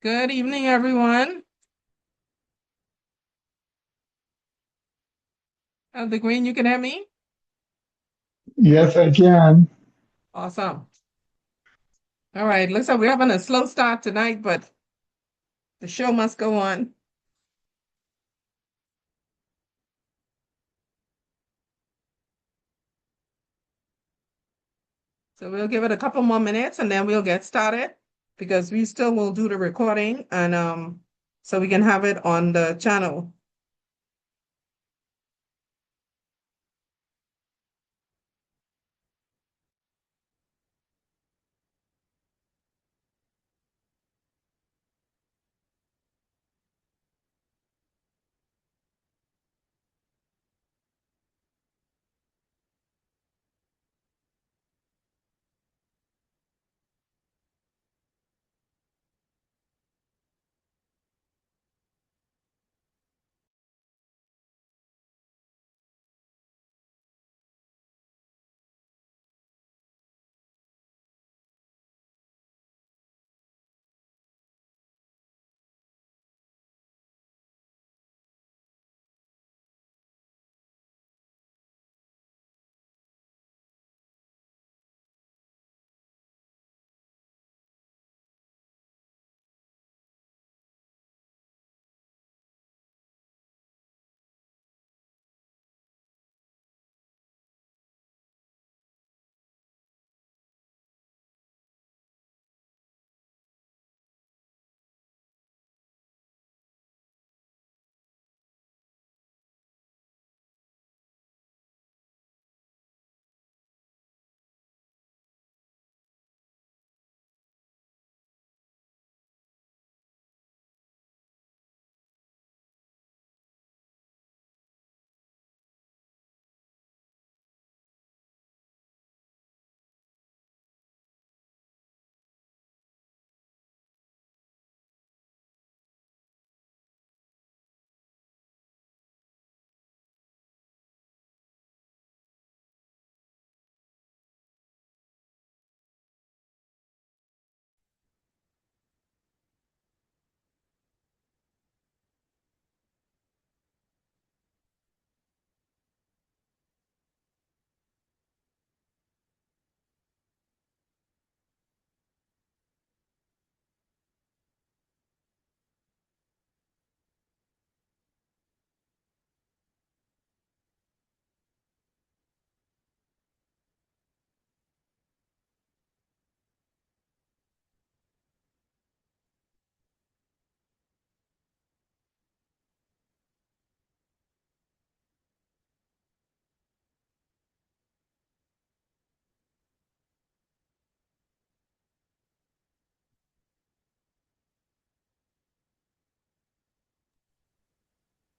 Good evening, everyone. The Green, you can hear me? Yes, I can. Awesome. All right, looks like we're having a slow start tonight, but the show must go on. So we'll give it a couple more minutes and then we'll get started because we still will do the recording and so we can have it on the channel.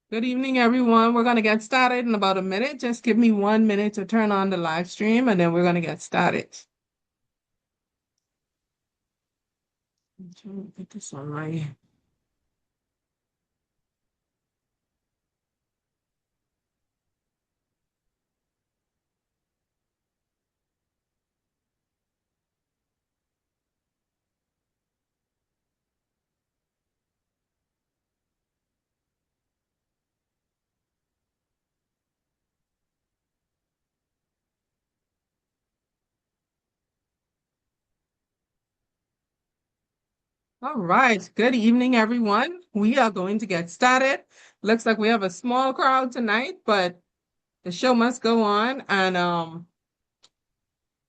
Good evening, everyone. We're going to get started in about a minute. Just give me 1 minute to turn on the live stream and then we're going to get started. Put this on my All right. Good evening, everyone. We are going to get started. Looks like we have a small crowd tonight, but the show must go on. And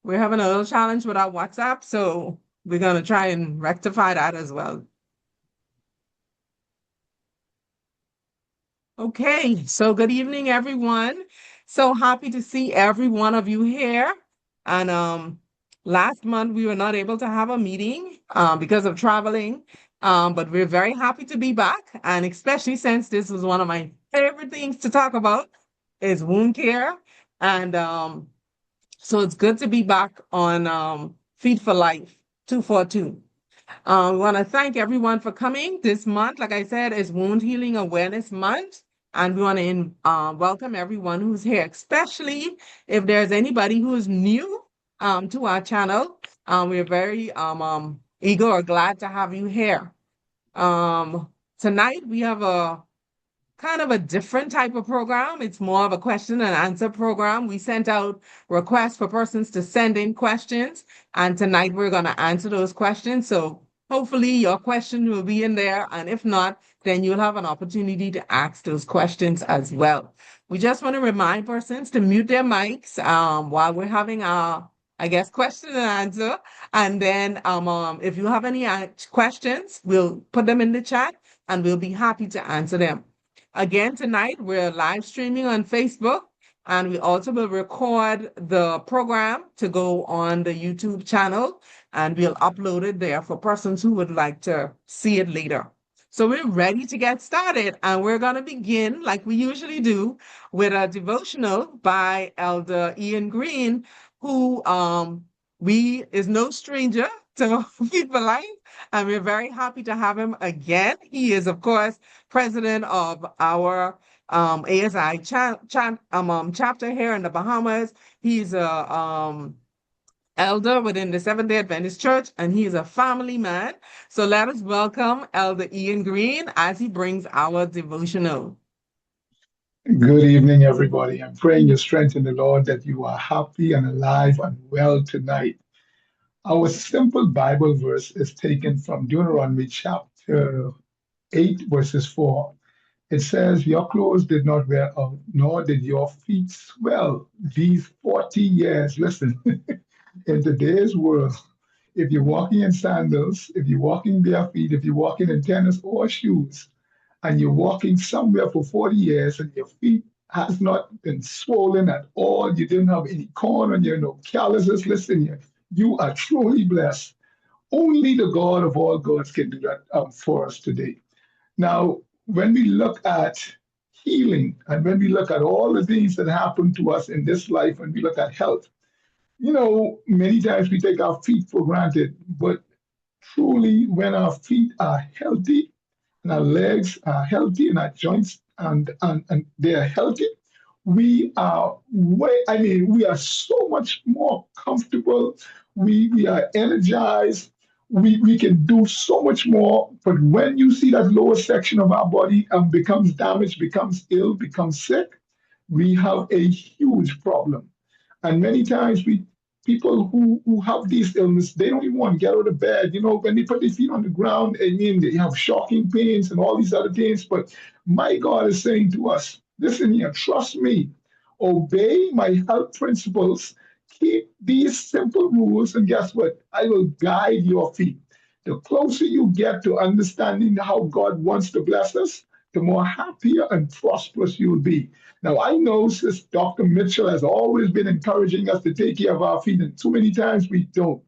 we're having a little challenge with our WhatsApp, so we're gonna try and rectify that as well. Okay, so good evening, everyone. So happy to see every one of you here. And last month we were not able to have a meeting because of traveling. But we're very happy to be back, and especially since this was one of my favorite things to talk about is wound care. And so it's good to be back on Feet for Life 242. We want to thank everyone for coming this month. Like I said, is Wound Healing Awareness Month. And we want to welcome everyone who's here, especially if there's anybody who is new to our channel. We're very eager or glad to have you here. Um, Tonight we have a kind of a different type of program. It's more of a question and answer program. We sent out requests for persons to send in questions, and tonight we're going to answer those questions. So hopefully your question will be in there, and if not, then you'll have an opportunity to ask those questions as well. We just want to remind persons to mute their mics while we're having our, I guess, question and answer. And then if you have any questions, we'll put them in the chat and we'll be happy to answer them. Again, tonight we're live streaming on Facebook, and we also will record the program to go on the YouTube channel, and we'll upload it there for persons who would like to see it later. So we're ready to get started, and we're going to begin, like we usually do, with a devotional by Elder Ian Green, who we is no stranger to Feet4Life, and we're very happy to have him again. He is, of course, president of our ASI chapter here in the Bahamas. He's a elder within the Seventh-day Adventist Church, and he is a family man. So let us welcome Elder Ian Green as he brings our devotional. Good evening, everybody. I'm praying your strength in the Lord that you are happy and alive and well tonight. Our simple Bible verse is taken from Deuteronomy chapter 8, verses 4. It says, your clothes did not wear out, nor did your feet swell these 40 years. Listen, in today's world, if you're walking in sandals, if you're walking bare feet, if you're walking in tennis or shoes, and you're walking somewhere for 40 years and your feet has not been swollen at all, you didn't have any corn on your no calluses, listen, you are truly blessed. Only the God of all gods can do that for us today. Now, when we look at healing and when we look at all the things that happen to us in this life, when we look at health, many times we take our feet for granted, but truly, when our feet are healthy and our legs are healthy and our joints and they are healthy, we are so much more comfortable. We are energized. We can do so much more. But when you see that lower section of our body becomes damaged, becomes ill, becomes sick, we have a huge problem. And many times people who have these illnesses, they don't even want to get out of bed. When they put their feet on the ground, I mean, they have shocking pains and all these other things. But my God is saying to us, listen here, trust me, obey my health principles, keep these simple rules, and guess what? I will guide your feet. The closer you get to understanding how God wants to bless us, the more happier and prosperous you'll be. Now, I know Sis Dr. Mitchell has always been encouraging us to take care of our feet, and too many times we don't.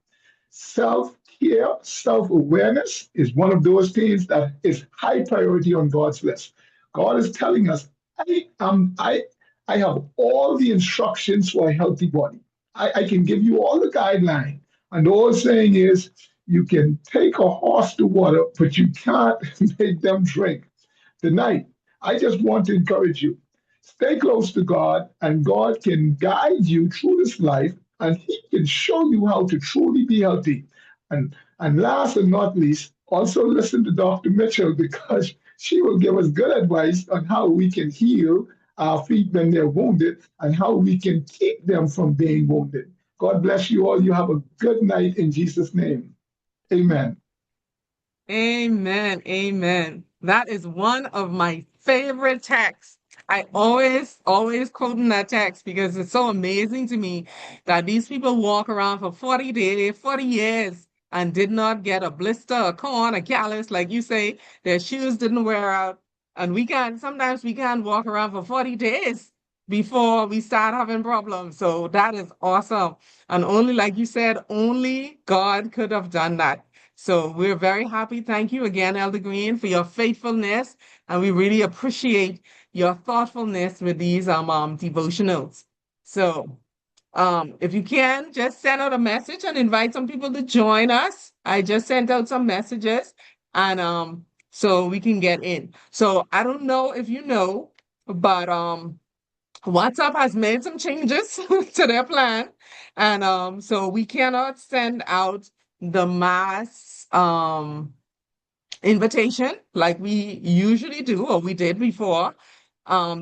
Self care, self awareness is one of those things that is high priority on God's list. God is telling us, I am I have all the instructions for a healthy body. I can give you all the guidelines. And all saying is you can take a horse to water, but you can't make them drink. Tonight, I just want to encourage you. Stay close to God, and God can guide you through this life, and He can show you how to truly be healthy. And last and not least, also listen to Dr. Mitchell because she will give us good advice on how we can heal our feet when they're wounded and how we can keep them from being wounded. God bless you all. You have a good night in Jesus' name. Amen. Amen. Amen. That is one of my favorite texts. I always quoting that text because it's so amazing to me that these people walk around for 40 days, 40 years and did not get a blister, a corn, a callus, like you say, their shoes didn't wear out. And sometimes we can't walk around for 40 days before we start having problems. So that is awesome. And only, like you said, only God could have done that. So we're very happy. Thank you again, Elder Green, for your faithfulness. And we really appreciate your thoughtfulness with these devotionals. So if you can, just send out a message and invite some people to join us. I just sent out some messages and so we can get in. So I don't know if you know, but WhatsApp has made some changes to their plan. And so we cannot send out the mass invitation like we usually do or we did before.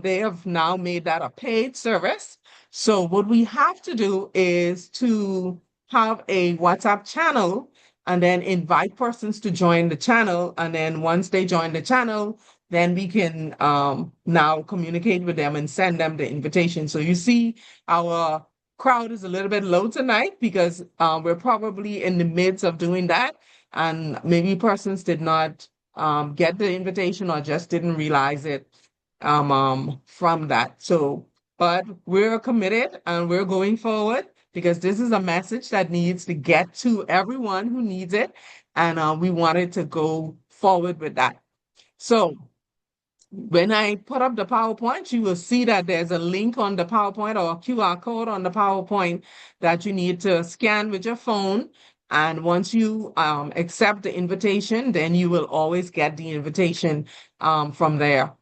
They have now made that a paid service. So what we have to do is to have a WhatsApp channel and then invite persons to join the channel. And then once they join the channel, then we can now communicate with them and send them the invitation. So you see, our crowd is a little bit low tonight because we're probably in the midst of doing that. And maybe persons did not get the invitation or just didn't realize it from that. So, but we're committed and we're going forward because this is a message that needs to get to everyone who needs it. And we wanted to go forward with that. So when I put up the PowerPoint, you will see that there's a link on the PowerPoint or a QR code on the PowerPoint that you need to scan with your phone. And once you accept the invitation, then you will always get the invitation from there.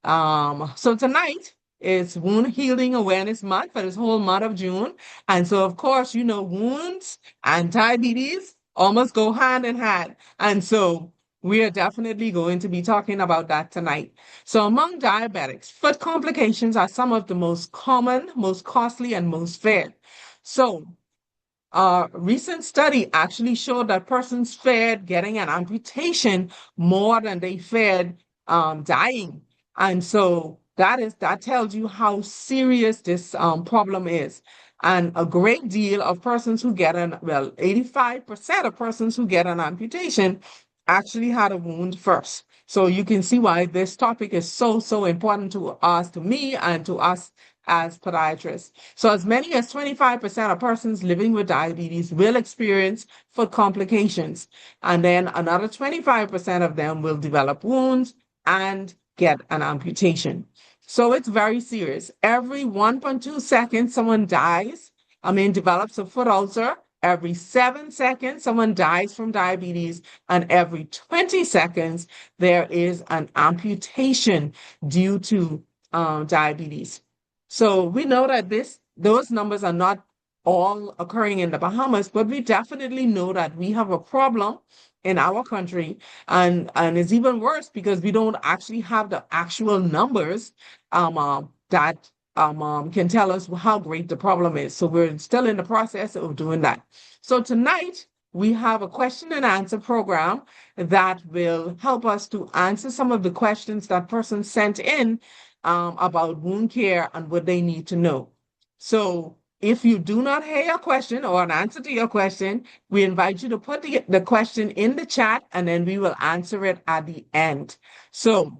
So tonight is Wound Healing Awareness Month for this whole month of June. And so, of course, you know, wounds and diabetes almost go hand in hand. And so we are definitely going to be talking about that tonight. So among diabetics, foot complications are some of the most common, most costly, and most feared. So a recent study actually showed that persons feared getting an amputation more than they feared dying. And so that tells you how serious this problem is. And a great deal of persons who get 85% of persons who get an amputation actually had a wound first. So you can see why this topic is so, so important to us, to me, and to us as podiatrists. So as many as 25% of persons living with diabetes will experience foot complications. And then another 25% of them will develop wounds and get an amputation. So it's very serious. Every 1.2 seconds, someone develops a foot ulcer. Every 7 seconds, someone dies from diabetes. And every 20 seconds, there is an amputation due to diabetes. So we know that those numbers are not all occurring in the Bahamas, but we definitely know that we have a problem in our country, and it's even worse because we don't actually have the actual numbers that can tell us how great the problem is. So we're still in the process of doing that. So tonight we have a question and answer program that will help us to answer some of the questions that persons sent in about wound care and what they need to know. So if you do not hear a question or an answer to your question, we invite you to put the question in the chat and then we will answer it at the end. So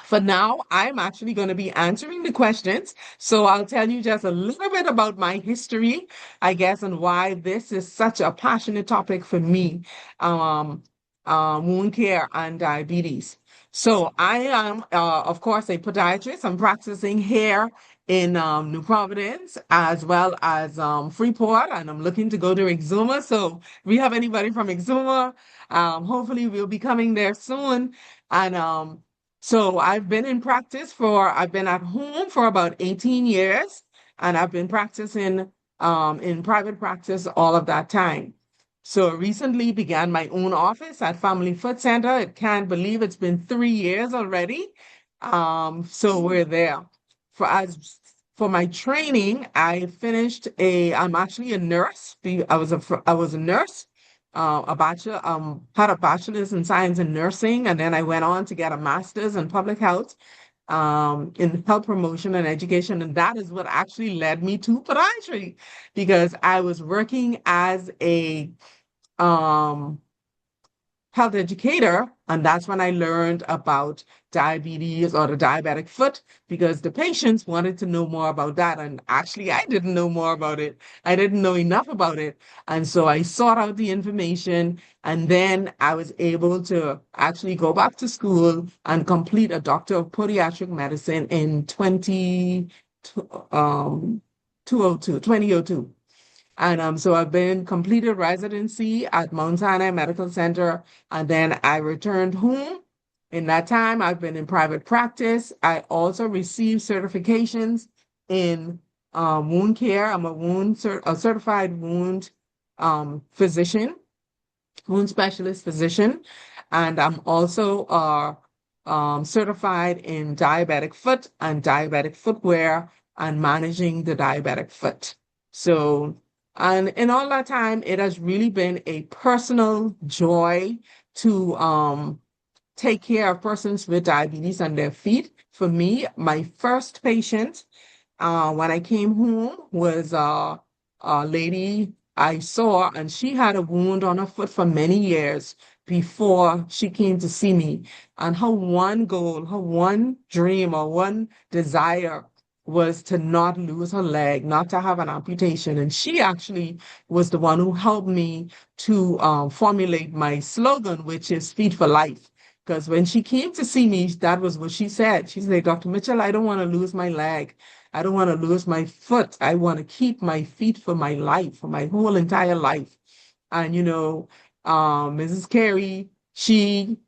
for now, I'm actually going to be answering the questions. So I'll tell you just a little bit about my history, I guess, and why this is such a passionate topic for me, um, wound care and diabetes. So I am, of course, a podiatrist. I'm practicing here in New Providence as well as Freeport, and I'm looking to go to Exuma. So if we have anybody from Exuma, hopefully we'll be coming there soon. And so I've been at home for about 18 years, and I've been practicing in private practice all of that time. So I recently began my own office at Family Foot Center. I can't believe it's been 3 years already. So we're there. For my training, I'm actually a nurse. I was a nurse, had a bachelor's in science in nursing, and then I went on to get a master's in public health, in health promotion and education. And that is what actually led me to podiatry because I was working as a um, health educator. And that's when I learned about diabetes or the diabetic foot because the patients wanted to know more about that. And actually, I didn't know more about it. I didn't know enough about it. And so I sought out the information. And then I was able to actually go back to school and complete a Doctor of Podiatric Medicine in 2002. And so I've been completed residency at Mount Sinai Medical Center, and then I returned home. In that time, I've been in private practice. I also received certifications in wound care. I'm a certified wound physician, wound specialist physician. And I'm also certified in diabetic foot and diabetic footwear and managing the diabetic foot. So, and in all that time, it has really been a personal joy to take care of persons with diabetes and their feet. For me, my first patient when I came home was a lady I saw, and she had a wound on her foot for many years before she came to see me. And her one goal, her one dream, or one desire was to not lose her leg, not to have an amputation. And she actually was the one who helped me to formulate my slogan, which is Feet for Life. Because when she came to see me, that was what she said. She said, Dr. Mitchell, I don't want to lose my leg. I don't want to lose my foot. I want to keep my feet for my life, for my whole entire life. And Mrs. Carey,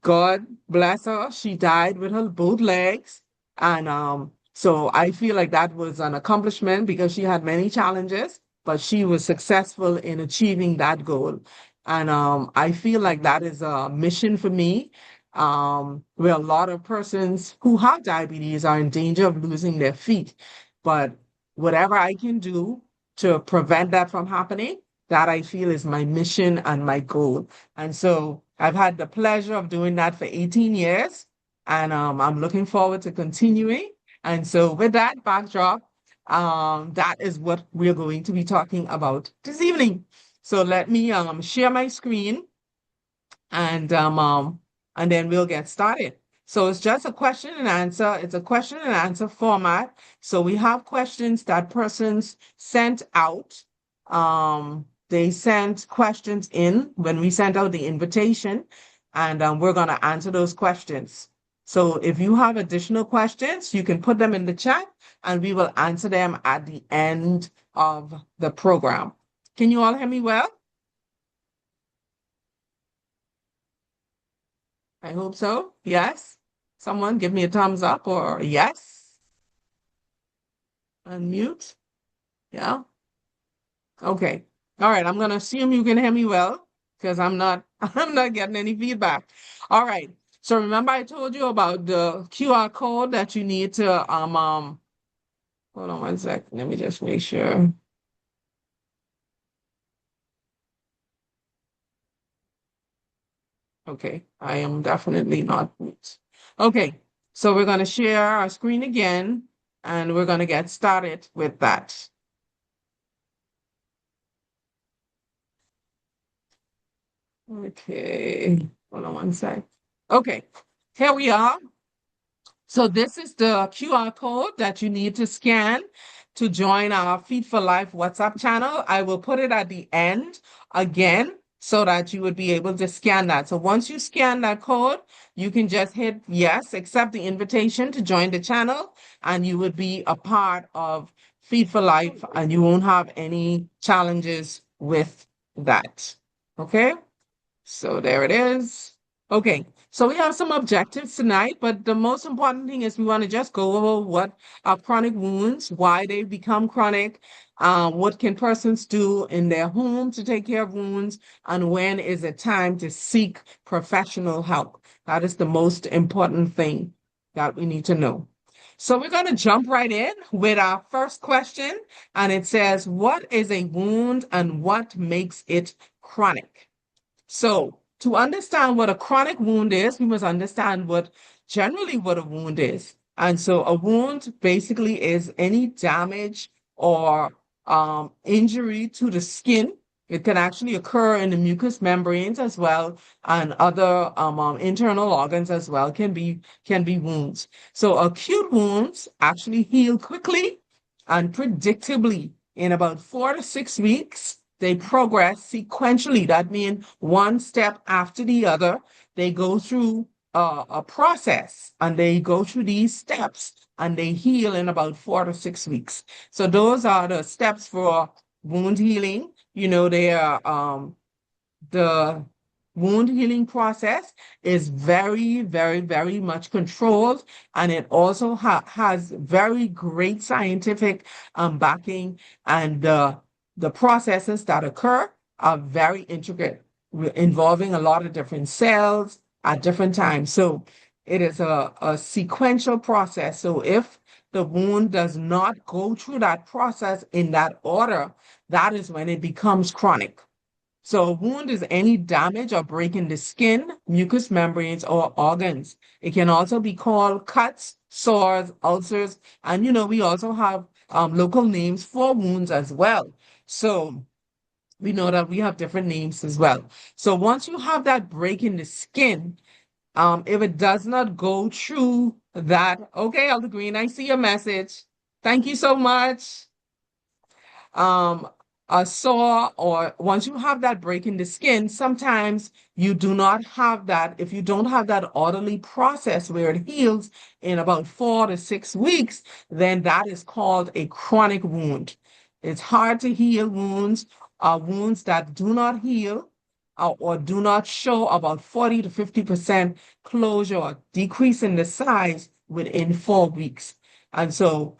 God bless her, she died with her both legs. And so I feel like that was an accomplishment because she had many challenges, but she was successful in achieving that goal. And I feel like that is a mission for me, where a lot of persons who have diabetes are in danger of losing their feet. But whatever I can do to prevent that from happening, that I feel is my mission and my goal. And so I've had the pleasure of doing that for 18 years, and I'm looking forward to continuing. And so with that backdrop, that is what we're going to be talking about this evening. So let me share my screen and then we'll get started. So it's just a question and answer. It's a question and answer format. So we have questions that persons sent out. They sent questions in when we sent out the invitation, and we're going to answer those questions. So if you have additional questions, you can put them in the chat and we will answer them at the end of the program. Can you all hear me well? I hope so. Yes. Someone give me a thumbs up or a yes. Unmute. Yeah. Okay. All right. I'm gonna assume you can hear me well because I'm not I'm not getting any feedback. All right. So remember I told you about the QR code that you need to hold on one second. Let me just make sure. Okay. I am definitely not mute. Okay. So we're gonna share our screen again and we're gonna get started with that. Okay, hold on one sec. Okay, here we are. So this is the QR code that you need to scan to join our Feet for Life WhatsApp channel. I will put it at the end again so that you would be able to scan that. So once you scan that code, you can just hit yes, accept the invitation to join the channel, and you would be a part of Feet for Life, and you won't have any challenges with that. Okay? So there it is. Okay, so we have some objectives tonight, but the most important thing is we want to just go over what are chronic wounds, why they become chronic, what can persons do in their home to take care of wounds, and when is it time to seek professional help. That is the most important thing that we need to know. So we're going to jump right in with our first question, and it says, what is a wound and what makes it chronic? So to understand what a chronic wound is, we must understand what a wound is. And so a wound basically is any damage or injury to the skin. It can actually occur in the mucous membranes as well, and other internal organs as well can be wounds. So acute wounds actually heal quickly and predictably in about 4 to 6 weeks. They progress sequentially. That means one step after the other. They go through a process and they go through these steps and they heal in about 4 to 6 weeks. So those are the steps for wound healing. They are the wound healing process is very, very, very much controlled, and it also has very great scientific backing, and the processes that occur are very intricate, involving a lot of different cells, at different times. So it is a sequential process. So if the wound does not go through that process in that order, that is when it becomes chronic. So a wound is any damage or break in the skin, mucous membranes, or organs. It can also be called cuts, sores, ulcers, and we also have local names for wounds as well. So we know that we have different names as well. So once you have that break in the skin, if it does not go through that, okay, Elder Green, I see your message. Thank you so much. um, a sore, or once you have that break in the skin, sometimes you do not have that. If you don't have that orderly process where it heals in about 4 to 6 weeks, then that is called a chronic wound. It's hard to heal wounds. Wounds that do not heal or do not show about 40 to 50% closure or decrease in the size within 4 weeks. And so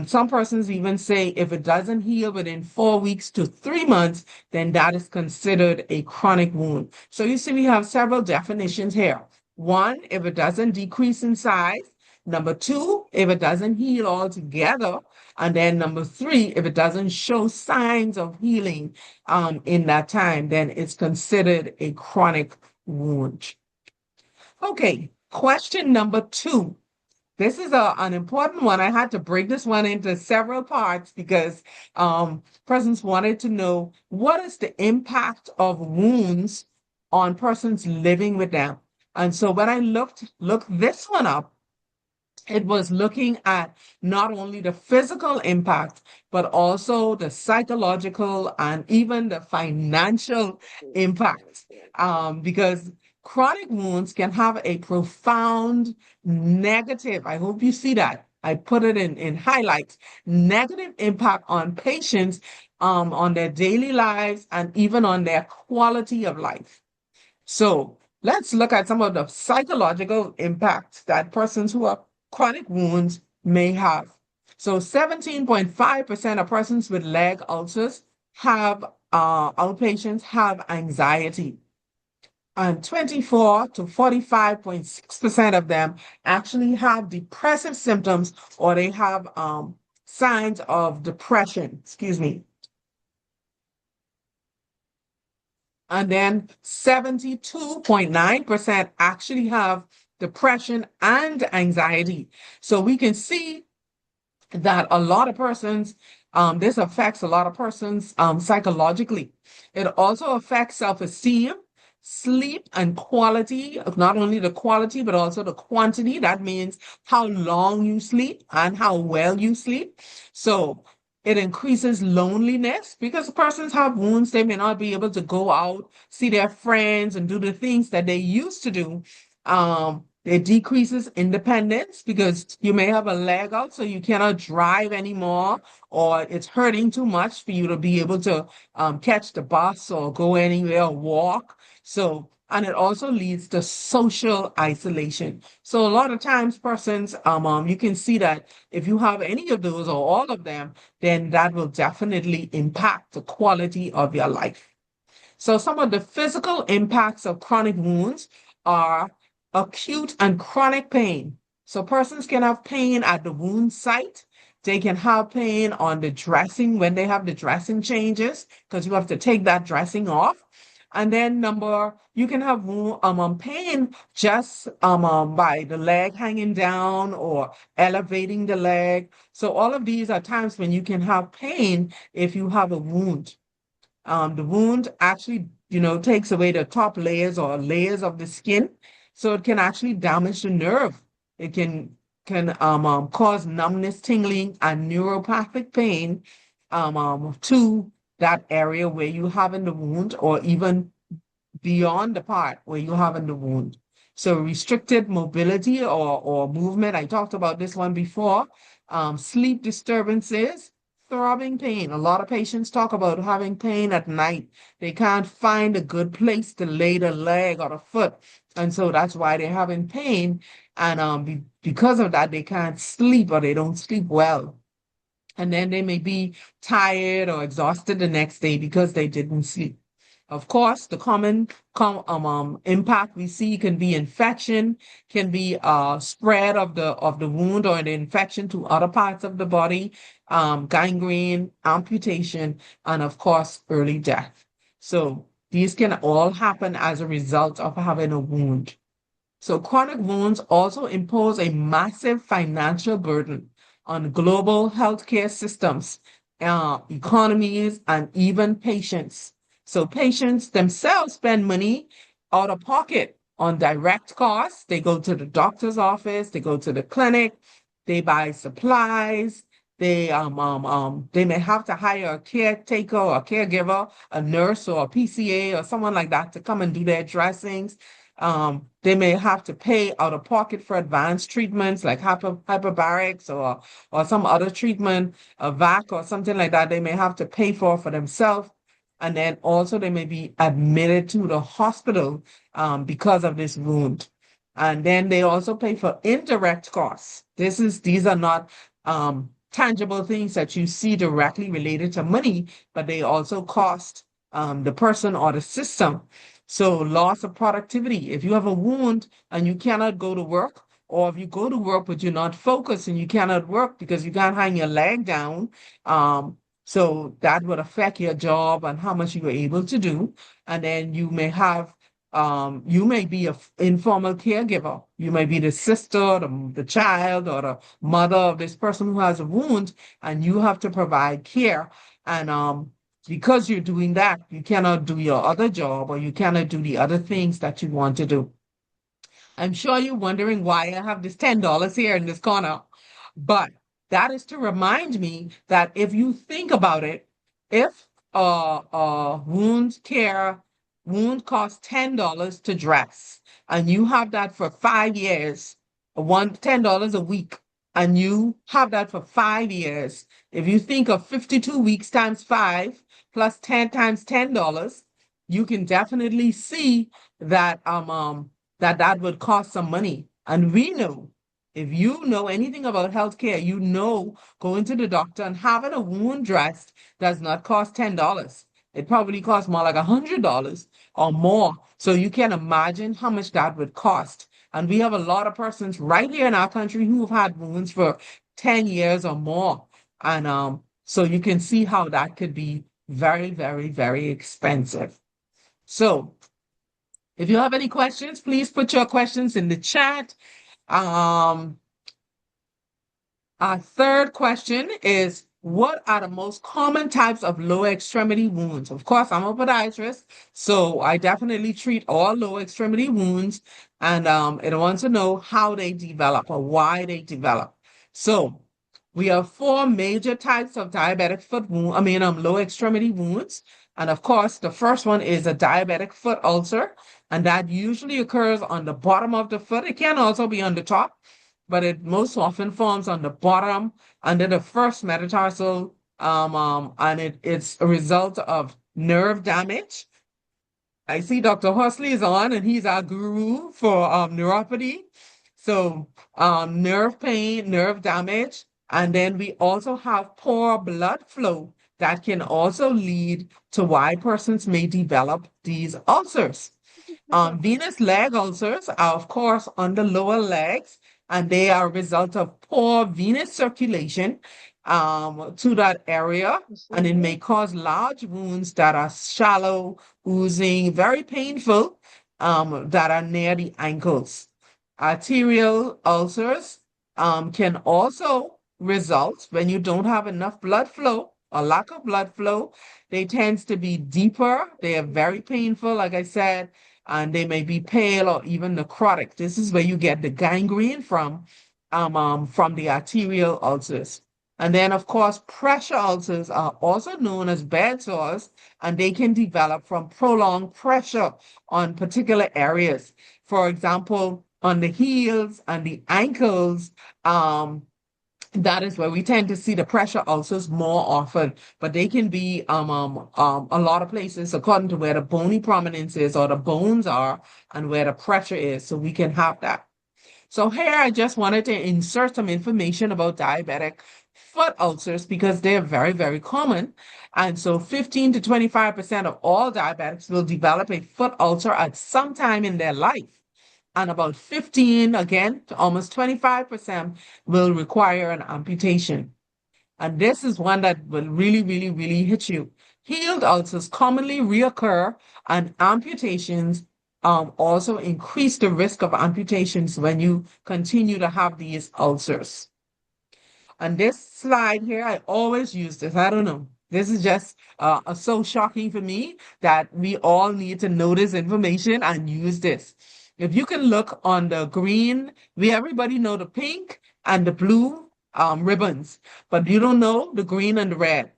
some persons even say if it doesn't heal within 4 weeks to 3 months, then that is considered a chronic wound. So you see, we have several definitions here. One, if it doesn't decrease in size. Number two, if it doesn't heal altogether. And then number three, if it doesn't show signs of healing in that time, then it's considered a chronic wound. Okay, question number two. This is an important one. I had to break this one into several parts because persons wanted to know what is the impact of wounds on persons living with them. And so when I looked this one up, it was looking at not only the physical impact, but also the psychological and even the financial impact. Because chronic wounds can have a profound negative, I hope you see that. I put it in highlights, negative impact on patients, on their daily lives, and even on their quality of life. So let's look at some of the psychological impacts that persons who have chronic wounds may have. So 17.5% of persons with leg ulcers have outpatients have anxiety. And 24 to 45.6% of them actually have depressive symptoms, or they have signs of depression, excuse me. And then 72.9% actually have depression and anxiety. So we can see that a lot of persons, this affects a lot of persons psychologically. It also affects self-esteem, sleep, and quality, not only the quality, but also the quantity. That means how long you sleep and how well you sleep. So it increases loneliness because persons have wounds. They may not be able to go out, see their friends, and do the things that they used to do. It decreases independence because you may have a leg out, so you cannot drive anymore, or it's hurting too much for you to be able to catch the bus or go anywhere or walk. So, and it also leads to social isolation. So a lot of times persons, you can see that if you have any of those or all of them, then that will definitely impact the quality of your life. So some of the physical impacts of chronic wounds are acute and chronic pain. So persons can have pain at the wound site. They can have pain on the dressing when they have the dressing changes, because you have to take that dressing off. And then you can have pain just by the leg hanging down or elevating the leg. So all of these are times when you can have pain if you have a wound. The wound actually, takes away the top layers or layers of the skin, so it can actually damage the nerve. It can cause numbness, tingling, and neuropathic pain to that area where you have in the wound, or even beyond the part where you have in the wound. So restricted mobility or movement, I talked about this one before. Sleep disturbances, throbbing pain. A lot of patients talk about having pain at night. They can't find a good place to lay the leg or the foot. And so that's why they're having pain. And because of that, they can't sleep, or they don't sleep well. And then they may be tired or exhausted the next day because they didn't sleep. Of course, the common impact we see can be infection, can be spread of the wound or the infection to other parts of the body, gangrene, amputation, and of course, early death. So these can all happen as a result of having a wound. So chronic wounds also impose a massive financial burden on global healthcare systems, economies, and even patients. So patients themselves spend money out of pocket on direct costs. They go to the doctor's office, they go to the clinic, they buy supplies. They may have to hire a caretaker or a caregiver, a nurse or a PCA or someone like that to come and do their dressings. They may have to pay out of pocket for advanced treatments like hyperbarics or some other treatment, a VAC or something like that. They may have to pay for themselves. And then also they may be admitted to the hospital because of this wound. And then they also pay for indirect costs. These are not tangible things that you see directly related to money, but they also cost the person or the system. So loss of productivity. If you have a wound and you cannot go to work, or if you go to work but you're not focused and you cannot work because you can't hang your leg down, so that would affect your job and how much you were able to do. And then you may be an informal caregiver. You may be the sister, the child, or the mother of this person who has a wound, and you have to provide care. And because you're doing that, you cannot do your other job or you cannot do the other things that you want to do. I'm sure you're wondering why I have this $10 here in this corner, but that is to remind me that if you think about it, if wound costs $10 to dress, and you have that for 5 years, $10 a week, and you have that for 5 years. If you think of 52 weeks times five plus 10 times $10, you can definitely see that that would cost some money. And we know, if you know anything about healthcare, you know going to the doctor and having a wound dressed does not cost $10. It probably costs more like $100 or more. So you can imagine how much that would cost. And we have a lot of persons right here in our country who've had wounds for 10 years or more. And so you can see how that could be very, very, very expensive. So if you have any questions, please put your questions in the chat. Um, our third question is, what are the most common types of lower extremity wounds? Of course, I'm a podiatrist, so I definitely treat all lower extremity wounds, and I want to know how they develop or why they develop. So we have four major types of diabetic foot wound, lower extremity wounds. And of course, the first one is a diabetic foot ulcer, and that usually occurs on the bottom of the foot. It can also be on the top, but it most often forms on the bottom under the first metatarsal, and it's a result of nerve damage. I see Dr. Horsley is on, and he's our guru for neuropathy. So nerve pain, nerve damage, and then we also have poor blood flow that can also lead to why persons may develop these ulcers. Venous leg ulcers are, of course, on the lower legs, and they are a result of poor venous circulation to that area, and it may cause large wounds that are shallow, oozing, very painful, that are near the ankles. Arterial ulcers can also result when you don't have enough blood flow, a lack of blood flow. They tend to be deeper. They are very painful, like I said, and they may be pale or even necrotic. This is where you get the gangrene from the arterial ulcers. And then, of course, pressure ulcers are also known as bed sores, and they can develop from prolonged pressure on particular areas. For example, on the heels and the ankles, that is where we tend to see the pressure ulcers more often, but they can be a lot of places according to where the bony prominence is or the bones are and where the pressure is. So we can have that. So here I just wanted to insert some information about diabetic foot ulcers because they're very, very common. And so 15 to 25% of all diabetics will develop a foot ulcer at some time in their life. And about 15, again, to almost 25% will require an amputation. And this is one that will really, really, really hit you. Healed ulcers commonly reoccur, and amputations also increase the risk of amputations when you continue to have these ulcers. And this slide here, I always use this. I don't know. This is just so shocking for me that we all need to know this information and use this. If you can look on the green, we everybody know the pink and the blue ribbons, but you don't know the green and the red.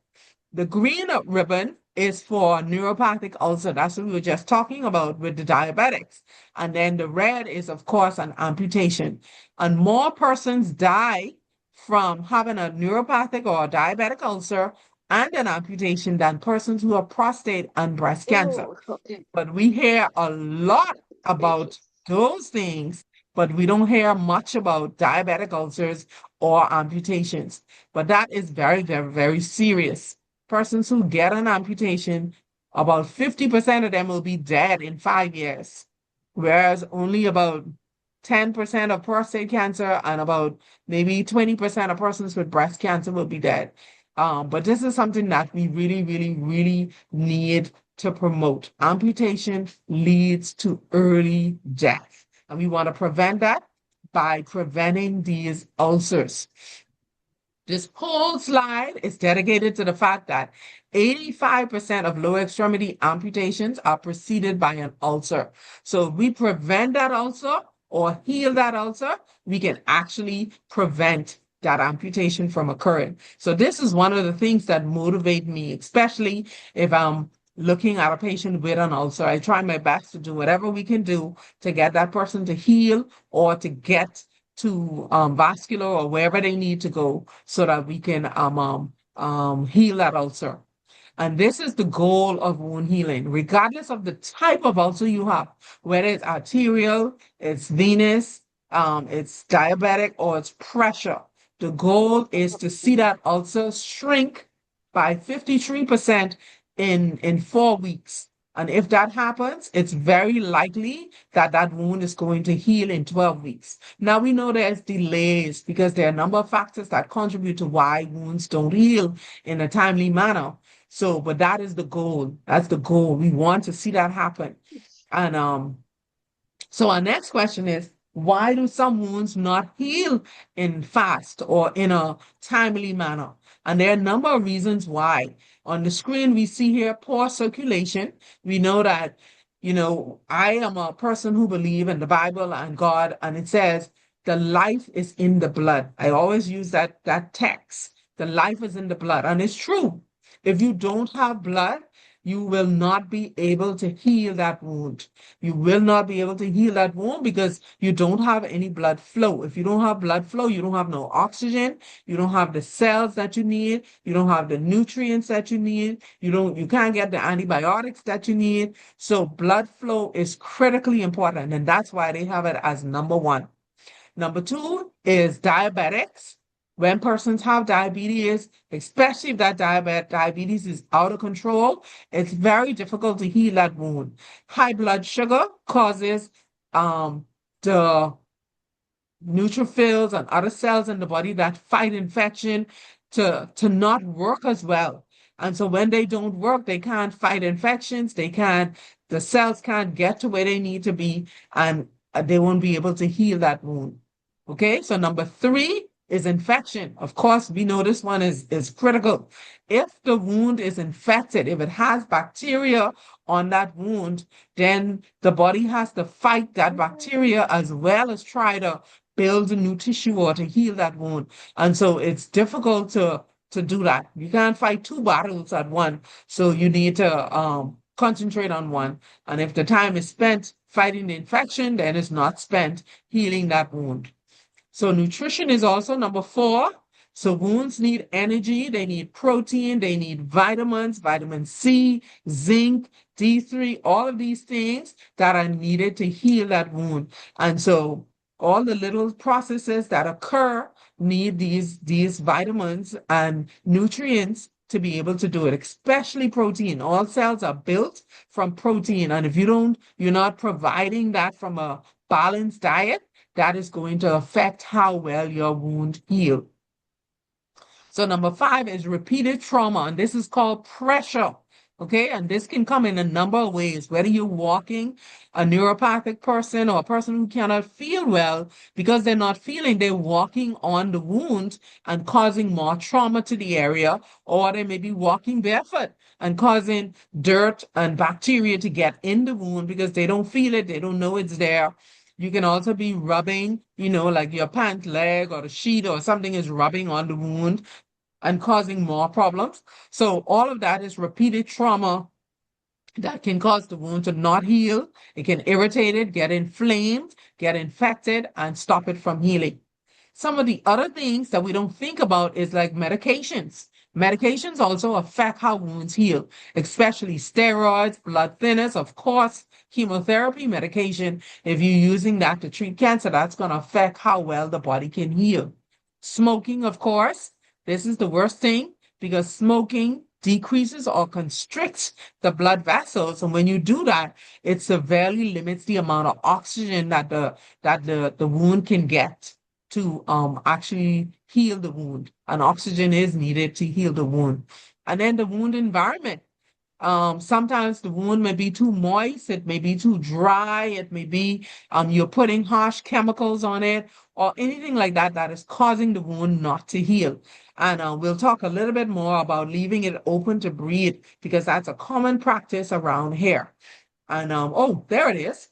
The green ribbon is for neuropathic ulcer. That's what we were just talking about with the diabetics. And then the red is, of course, an amputation. And more persons die from having a neuropathic or a diabetic ulcer and an amputation than persons who have prostate and breast cancer. Oh, okay. But we hear a lot about those things, but we don't hear much about diabetic ulcers or amputations. But that is very, very, very serious. Persons who get an amputation, about 50% of them will be dead in 5 years, whereas only about 10% of prostate cancer and about maybe 20% of persons with breast cancer will be dead. But this is something that we really, really, really need to promote. Amputation leads to early death, and we want to prevent that by preventing these ulcers. This whole slide is dedicated to the fact that 85% of lower extremity amputations are preceded by an ulcer. So if we prevent that ulcer or heal that ulcer, we can actually prevent that amputation from occurring. So this is one of the things that motivate me, especially if I'm looking at a patient with an ulcer. I try my best to do whatever we can do to get that person to heal or to get to vascular or wherever they need to go so that we can heal that ulcer. And this is the goal of wound healing, regardless of the type of ulcer you have, whether it's arterial, it's venous, it's diabetic, or it's pressure. The goal is to see that ulcer shrink by 53% in 4 weeks. And if that happens, it's very likely that that wound is going to heal in 12 weeks. Now we know there's delays because there are a number of factors that contribute to why wounds don't heal in a timely manner. So, but that is the goal. That's the goal. We want to see that happen. And so our next question is, why do some wounds not heal in fast or in a timely manner? And there are a number of reasons why. On the screen, we see here poor circulation. We know that, I am a person who believes in the Bible and God, and it says the life is in the blood. I always use that text. The life is in the blood, and it's true. If you don't have blood, you will not be able to heal that wound. You will not be able to heal that wound because you don't have any blood flow. If you don't have blood flow, you don't have no oxygen, you don't have the cells that you need, you don't have the nutrients that you need, you can't get the antibiotics that you need. So blood flow is critically important, and that's why they have it as number one. Number two is diabetics. When persons have diabetes, especially if that diabetes is out of control, it's very difficult to heal that wound. High blood sugar causes the neutrophils and other cells in the body that fight infection to not work as well. And so when they don't work, they can't fight infections, the cells can't get to where they need to be, and they won't be able to heal that wound. Okay, so number three is infection. Of course, we know this one is critical. If the wound is infected, if it has bacteria on that wound, then the body has to fight that bacteria as well as try to build a new tissue or to heal that wound. And so it's difficult to do that. You can't fight two battles at once. So you need to concentrate on one. And if the time is spent fighting the infection, then it's not spent healing that wound. So nutrition is also number four. So wounds need energy, they need protein, they need vitamins, vitamin C, zinc, D3, all of these things that are needed to heal that wound. And so all the little processes that occur need these vitamins and nutrients to be able to do it, especially protein. All cells are built from protein. And if you're not providing that from a balanced diet, that is going to affect how well your wound heals. So number five is repeated trauma, and this is called pressure. Okay, and this can come in a number of ways, whether you're walking a neuropathic person or a person who cannot feel well because they're not feeling, they're walking on the wound and causing more trauma to the area, or they may be walking barefoot and causing dirt and bacteria to get in the wound because they don't feel it, they don't know it's there. You can also be rubbing, like your pant leg or the sheet or something is rubbing on the wound and causing more problems. So all of that is repeated trauma that can cause the wound to not heal. It can irritate it, get inflamed, get infected, and stop it from healing. Some of the other things that we don't think about is like medications. Medications also affect how wounds heal, especially steroids, blood thinners, of course, chemotherapy medication. If you're using that to treat cancer, that's going to affect how well the body can heal. Smoking, of course, this is the worst thing because smoking decreases or constricts the blood vessels. And when you do that, it severely limits the amount of oxygen that the wound can get to actually heal the wound. And oxygen is needed to heal the wound. And then the wound environment. Sometimes the wound may be too moist, it may be too dry, it may be you're putting harsh chemicals on it, or anything like that that is causing the wound not to heal. And we'll talk a little bit more about leaving it open to breathe because that's a common practice around here. And oh, there it is.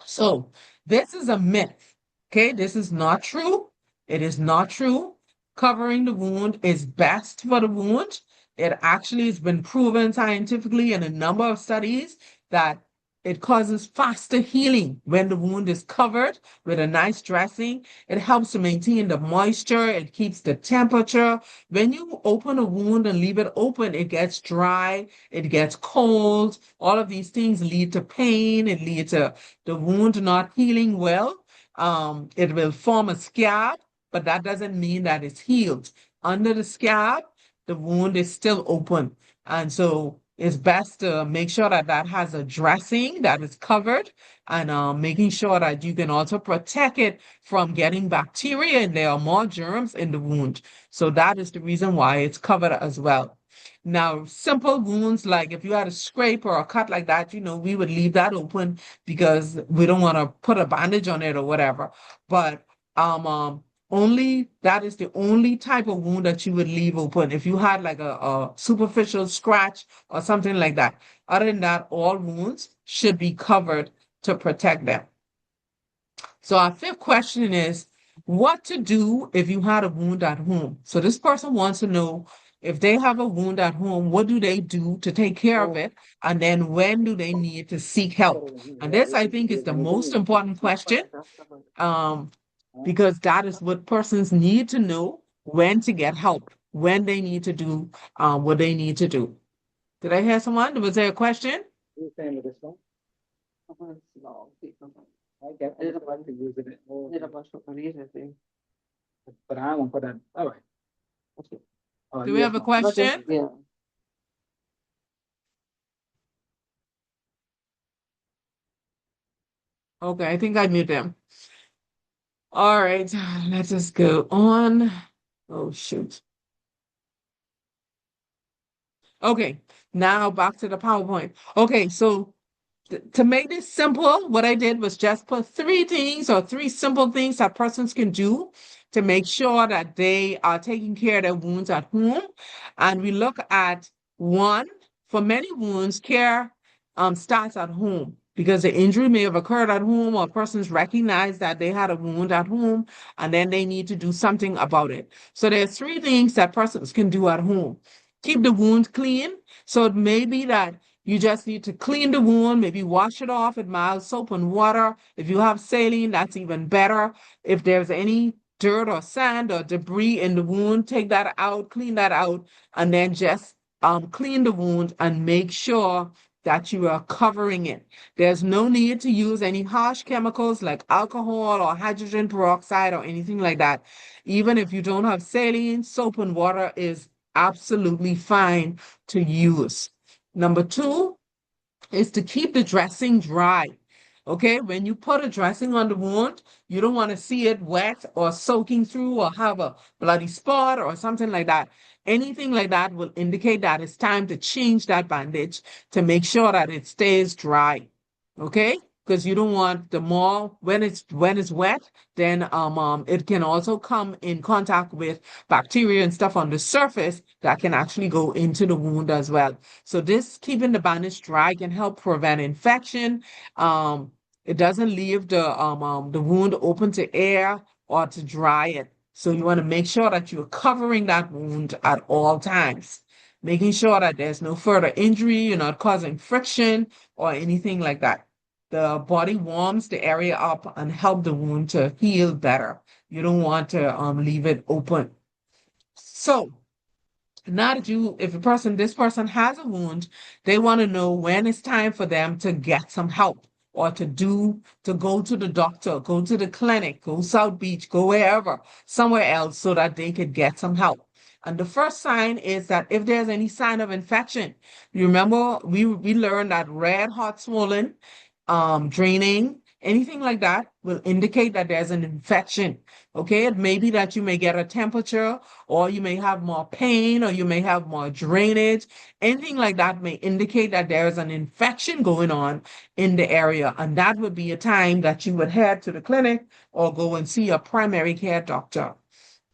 So this is a myth. Okay, this is not true. It is not true. Covering the wound is best for the wound. It actually has been proven scientifically in a number of studies that it causes faster healing when the wound is covered with a nice dressing. It helps to maintain the moisture. It keeps the temperature. When you open a wound and leave it open, it gets dry, it gets cold. All of these things lead to pain. It leads to the wound not healing well. It will form a scab, but that doesn't mean that it's healed. Under the scab, the wound is still open. And so it's best to make sure that that has a dressing that is covered and making sure that you can also protect it from getting bacteria and there are more germs in the wound. So that is the reason why it's covered as well. Now, simple wounds, like if you had a scrape or a cut like that, we would leave that open because we don't want to put a bandage on it or whatever. But only that is the only type of wound that you would leave open. If you had like a superficial scratch or something like that. Other than that, all wounds should be covered to protect them. So our fifth question is what to do if you had a wound at home. So this person wants to know if they have a wound at home, what do they do to take care of it? And then when do they need to seek help? And this, I think, is the most important question um, because that is what persons need to know when to get help, when they need to do what they need to do. Did I hear someone? Was there a question? Do we have a question? Okay, I think I mute them. All right, let's just go on. Oh, shoot. Okay, now back to the PowerPoint. Okay, so to make this simple, what I did was just put three things or three simple things that persons can do to make sure that they are taking care of their wounds at home. And we look at one, for many wounds, care starts at home because the injury may have occurred at home or persons recognize that they had a wound at home and then they need to do something about it. So there's three things that persons can do at home. Keep the wound clean. So it may be that you just need to clean the wound, maybe wash it off with mild soap and water. If you have saline, that's even better. If there's any dirt or sand or debris in the wound, take that out, clean that out, and then just clean the wound and make sure that you are covering it. There's no need to use any harsh chemicals like alcohol or hydrogen peroxide or anything like that. Even if you don't have saline, soap and water is absolutely fine to use. Number two is to keep the dressing dry. Okay, when you put a dressing on the wound, you don't want to see it wet or soaking through or have a bloody spot or something like that. Anything like that will indicate that it's time to change that bandage to make sure that it stays dry. Okay, because you don't want the more when it's wet, then it can also come in contact with bacteria and stuff on the surface that can actually go into the wound as well. So this keeping the bandage dry can help prevent infection. Um, it doesn't leave the wound open to air or to dry it. So you want to make sure that you're covering that wound at all times, making sure that there's no further injury, you're not causing friction or anything like that. The body warms the area up and help the wound to heal better. You don't want to leave it open. So now that if this person has a wound, they want to know when it's time for them to get some help or to go to the doctor, go to the clinic, go South Beach, go wherever, somewhere else so that they could get some help. And the first sign is that if there's any sign of infection, you remember we learned that red hot swollen, draining, anything like that will indicate that there's an infection. Okay, it may be that you may get a temperature, or you may have more pain, or you may have more drainage. Anything like that may indicate that there is an infection going on in the area. And that would be a time that you would head to the clinic or go and see a primary care doctor.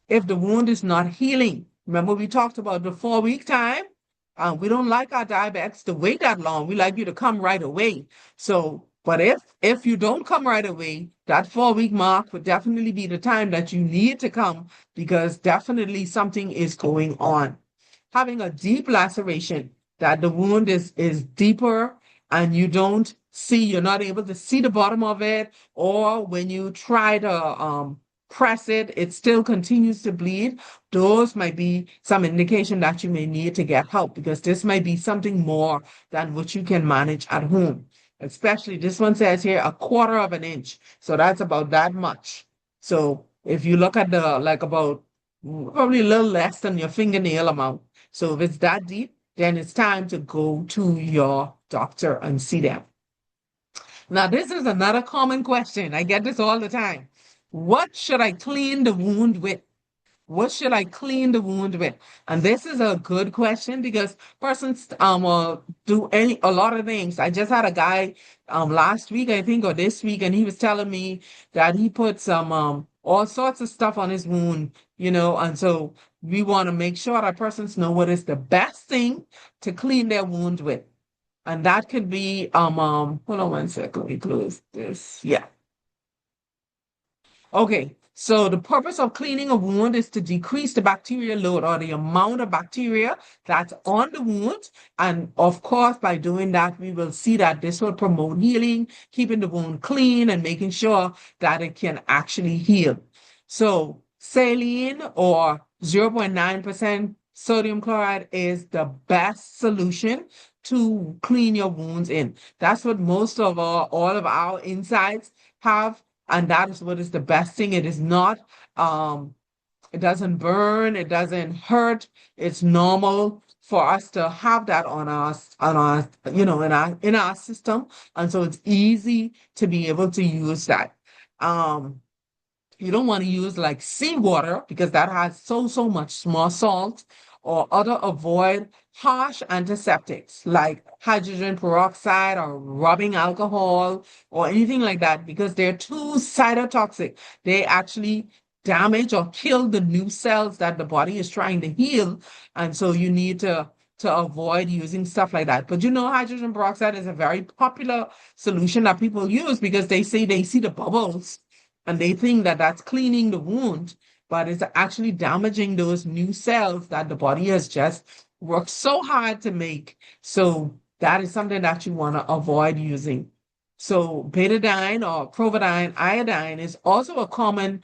If the wound is not healing, remember we talked about the 4 week time? We don't like our diabetics to wait that long. We like you to come right away. So, but if you don't come right away, that 4 week mark would definitely be the time that you need to come because definitely something is going on. Having a deep laceration, that the wound is deeper and you're not able to see the bottom of it, or when you try to press it, it still continues to bleed. Those might be some indication that you may need to get help because this might be something more than what you can manage at home. Especially this one says here a quarter of an inch. So that's about that much. So if you look at the like about probably a little less than your fingernail amount. So if it's that deep, then it's time to go to your doctor and see them. Now, this is another common question. I get this all the time. What should I clean the wound with? What should I clean the wound with? And this is a good question because persons do a lot of things. I just had a guy last week, I think, or this week, and he was telling me that he put some all sorts of stuff on his wound, and so we want to make sure that persons know what is the best thing to clean their wound with. And that could be hold on one second, let me close this. Yeah. Okay, so the purpose of cleaning a wound is to decrease the bacterial load or the amount of bacteria that's on the wound. And of course, by doing that, we will see that this will promote healing, keeping the wound clean and making sure that it can actually heal. So saline or 0.9% sodium chloride is the best solution to clean your wounds in. That's what all of our insides have, and that is what is the best thing. It is not, it doesn't burn, it doesn't hurt. It's normal for us to have that in our system. And so it's easy to be able to use that. Um, you don't want to use like seawater because that has so much more salt, or avoid harsh antiseptics like hydrogen peroxide or rubbing alcohol or anything like that because they're too cytotoxic. They actually damage or kill the new cells that the body is trying to heal. And so you need to avoid using stuff like that. But hydrogen peroxide is a very popular solution that people use because they say they see the bubbles and they think that that's cleaning the wound, but it's actually damaging those new cells that the body has just worked so hard to make. So that is something that you want to avoid using. So betadine or providine iodine is also a common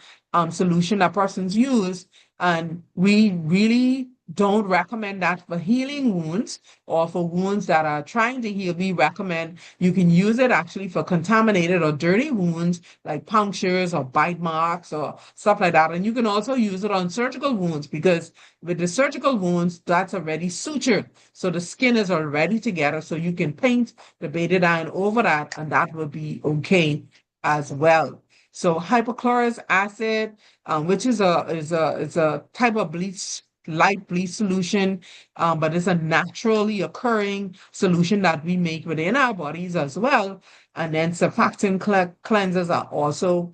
solution that persons use. And we really don't recommend that for healing wounds or for wounds that are trying to heal. We recommend you can use it actually for contaminated or dirty wounds like punctures or bite marks or stuff like that. And you can also use it on surgical wounds because with the surgical wounds, that's already sutured. So the skin is already together. So you can paint the betadine over that and that will be okay as well. So hypochlorous acid, which is a type of bleach, light bleach solution, but it's a naturally occurring solution that we make within our bodies as well. And then surfactant cleansers are also,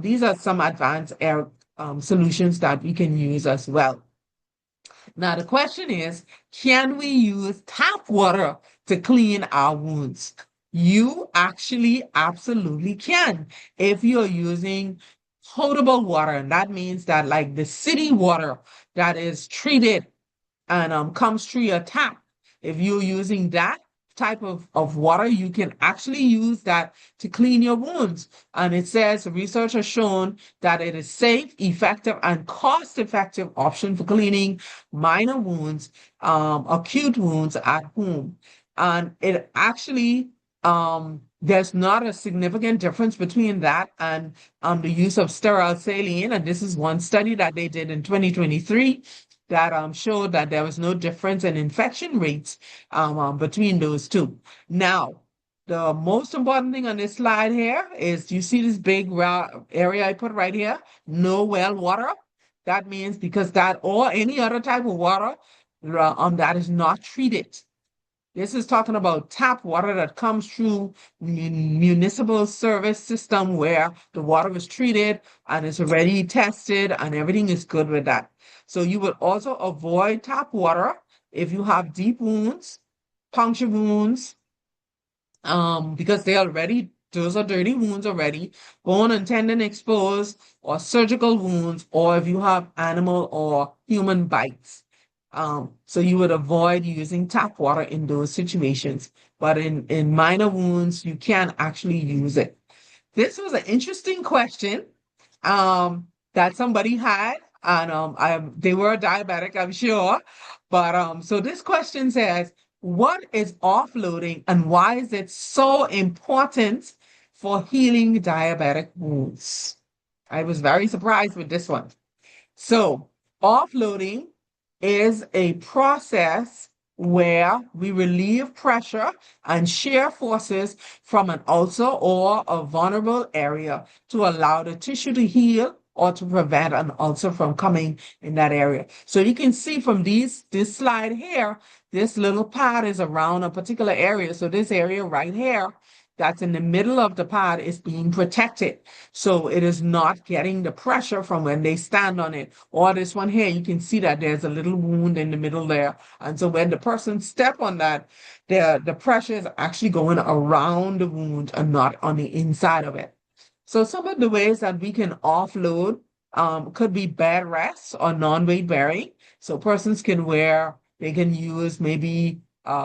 these are some advanced air solutions that we can use as well. Now, the question is, can we use tap water to clean our wounds? You actually absolutely can. If you're using potable water, and that means that like the city water that is treated and comes through your tap. If you're using that type of water, you can actually use that to clean your wounds. And it says research has shown that it is safe, effective, and cost-effective option for cleaning minor wounds, acute wounds at home. And it actually there's not a significant difference between that and the use of sterile saline. And this is one study that they did in 2023 that showed that there was no difference in infection rates between those two. Now, the most important thing on this slide here is you see this big area I put right here, no well water. That means because that or any other type of water that is not treated. This is talking about tap water that comes through municipal service system where the water is treated and it's already tested and everything is good with that. So you would also avoid tap water if you have deep wounds, puncture wounds, because those are dirty wounds already, bone and tendon exposed, or surgical wounds, or if you have animal or human bites. So you would avoid using tap water in those situations. But in minor wounds, you can actually use it. This was an interesting question that somebody had, and they were diabetic, I'm sure. But so this question says, what is offloading and why is it so important for healing diabetic wounds? I was very surprised with this one. So, offloading is a process where we relieve pressure and shear forces from an ulcer or a vulnerable area to allow the tissue to heal or to prevent an ulcer from coming in that area. So you can see from this slide here, this little pad is around a particular area. So this area right here, that's in the middle of the pad is being protected. So it is not getting the pressure from when they stand on it. Or this one here, you can see that there's a little wound in the middle there. And so when the person step on that, the pressure is actually going around the wound and not on the inside of it. So some of the ways that we can offload could be bed rest or non-weight bearing. So persons they can use maybe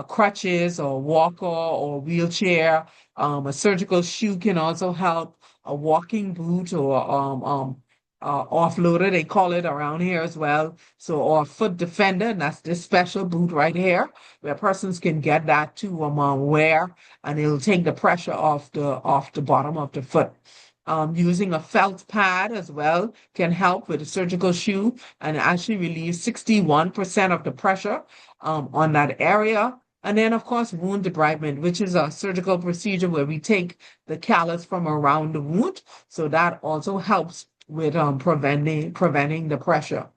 crutches or walker or wheelchair. A surgical shoe can also help. A walking boot or offloader, they call it around here as well. So, or foot defender, and that's this special boot right here, where persons can get that to wear, and it'll take the pressure off the bottom of the foot. Using a felt pad as well can help with a surgical shoe and actually relieve 61% of the pressure on that area. And then, of course, wound debridement, which is a surgical procedure where we take the callus from around the wound. So that also helps with preventing the pressure.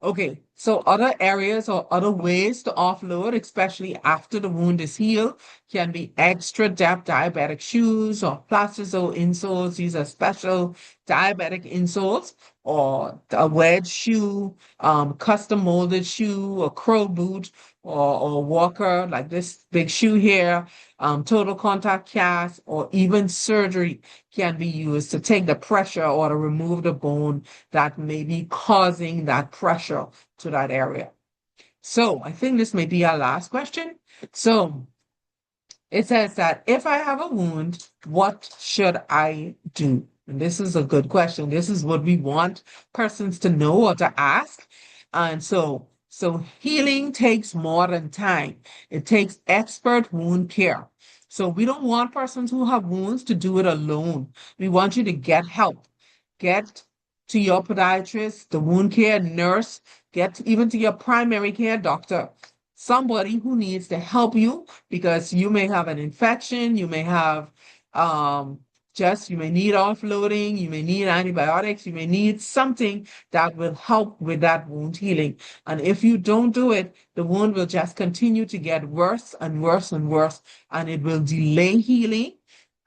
Okay, so other areas or other ways to offload, especially after the wound is healed, can be extra depth diabetic shoes or plastisol insoles. These are special diabetic insoles or a wedge shoe, custom molded shoe, a crow boot or walker, like this big shoe here, total contact cast, or even surgery can be used to take the pressure or to remove the bone that may be causing that pressure to that area. So I think this may be our last question. So it says that if I have a wound, what should I do? And this is a good question. This is what we want persons to know or to ask. And so healing takes more than time. It takes expert wound care. So we don't want persons who have wounds to do it alone. We want you to get help. Get to your podiatrist, the wound care nurse, even to your primary care doctor, somebody who needs to help you because you may have an infection, you may have um, you may need offloading, you may need antibiotics, you may need something that will help with that wound healing. And if you don't do it, the wound will just continue to get worse and worse and worse, and it will delay healing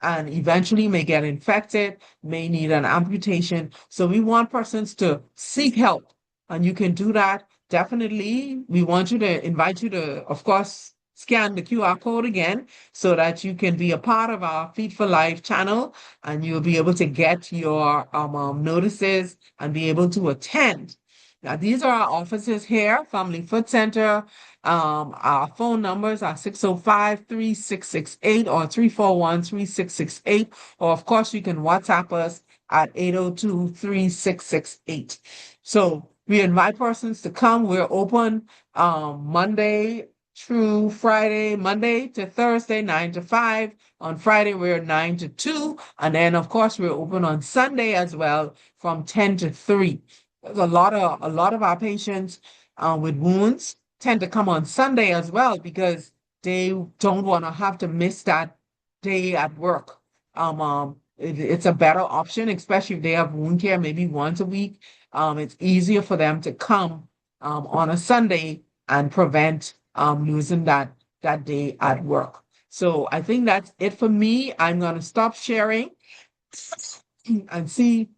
and eventually may get infected, may need an amputation. So we want persons to seek help, and you can do that. Definitely, we want you to invite you to, of course, scan the QR code again so that you can be a part of our Feet for Life channel and you'll be able to get your notices and be able to attend. Now, these are our offices here, Family Foot Center. Our phone numbers are 605-3668 or 341-3668. Or, of course, you can WhatsApp us at 802-3668. So we invite persons to come. We're open Monday through Friday, Monday to Thursday, 9 to 5. On Friday, we're 9 to 2. And then, of course, we're open on Sunday as well from 10 to 3. There's a lot of our patients with wounds tend to come on Sunday as well because they don't want to have to miss that day at work. It's a better option, especially if they have wound care maybe once a week. It's easier for them to come on a Sunday and prevent losing that day at work. So I think that's it for me. I'm going to stop sharing and see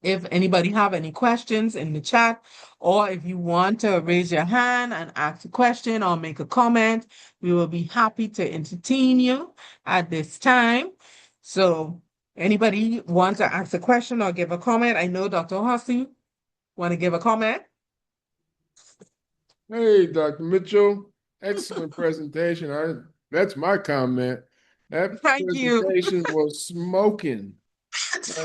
if anybody have any questions in the chat, or if you want to raise your hand and ask a question or make a comment, we will be happy to entertain you at this time. So anybody want to ask a question or give a comment? I know Dr. Hussey want to give a comment. Hey, Dr. Mitchell, excellent presentation. That's my comment. That Thank you. presentation was smoking.